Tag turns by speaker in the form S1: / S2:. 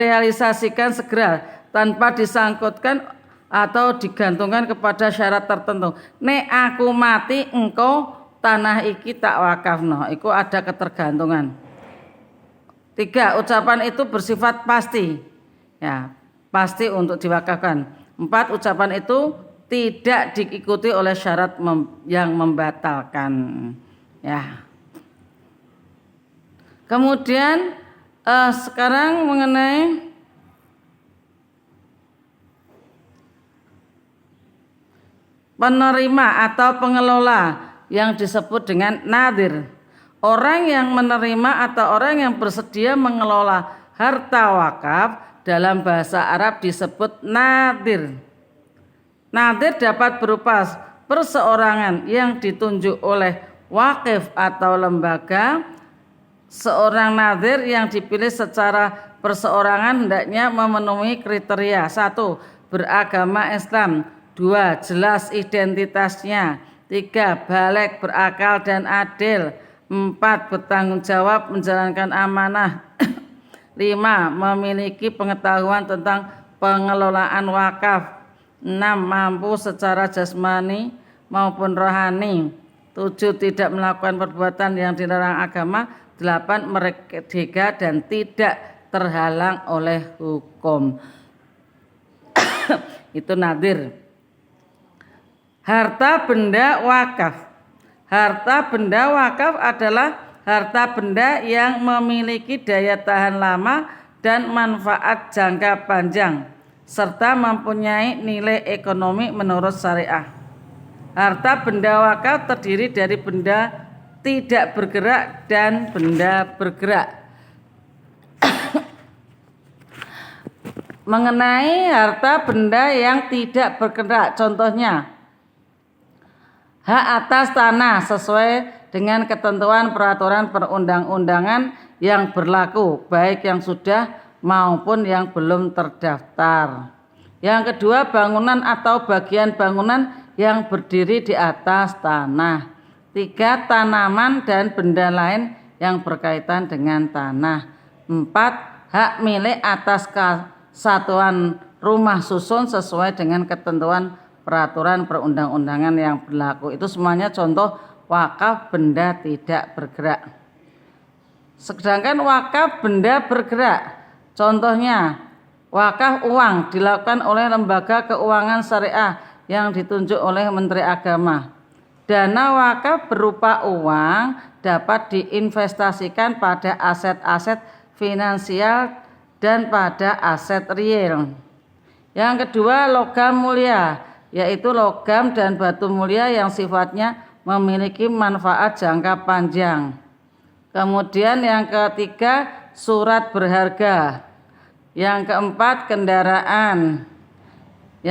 S1: realisasikan segera tanpa disangkutkan atau digantungkan kepada syarat tertentu. Nek aku mati engkau tanah iki tak wakafno, iku ada ketergantungan. 3. Ucapan itu bersifat pasti, ya, pasti untuk diwakafkan. 4. Ucapan itu tidak diikuti oleh syarat yang membatalkan, ya. Kemudian sekarang mengenai penerima atau pengelola yang disebut dengan nadhir. Orang yang menerima atau orang yang bersedia mengelola harta wakaf dalam bahasa Arab disebut nadhir. Nadhir dapat berupa perseorangan yang ditunjuk oleh wakif atau lembaga. Seorang nadhir yang dipilih secara perseorangan hendaknya memenuhi kriteria: 1. Beragama Islam. 2. Jelas identitasnya. 3. Baligh, berakal dan adil. 4. Bertanggung jawab menjalankan amanah. 5. Memiliki pengetahuan tentang pengelolaan wakaf. 6. Mampu secara jasmani maupun rohani. 7. Tidak melakukan perbuatan yang dilarang agama. 8. Merdeka dan tidak terhalang oleh hukum. Itu nadhir. Harta benda wakaf. Harta benda wakaf adalah harta benda yang memiliki daya tahan lama dan manfaat jangka panjang serta mempunyai nilai ekonomi menurut syariah. Harta benda wakaf terdiri dari benda tidak bergerak dan benda bergerak. Mengenai harta benda yang tidak bergerak, contohnya hak atas tanah sesuai dengan ketentuan peraturan perundang-undangan yang berlaku, baik yang sudah maupun yang belum terdaftar. Yang kedua, bangunan atau bagian bangunan yang berdiri di atas tanah. 3. Tanaman dan benda lain yang berkaitan dengan tanah. 4. Hak milik atas satuan rumah susun sesuai dengan ketentuan peraturan perundang-undangan yang berlaku. Itu semuanya contoh wakaf benda tidak bergerak. Sedangkan wakaf benda bergerak, contohnya wakaf uang dilakukan oleh lembaga keuangan syariah yang ditunjuk oleh Menteri Agama. Dana wakaf berupa uang dapat diinvestasikan pada aset-aset finansial dan pada aset real. Yang kedua, logam mulia, yaitu logam dan batu mulia yang sifatnya memiliki manfaat jangka panjang. Kemudian yang ketiga, surat berharga. Yang keempat, kendaraan.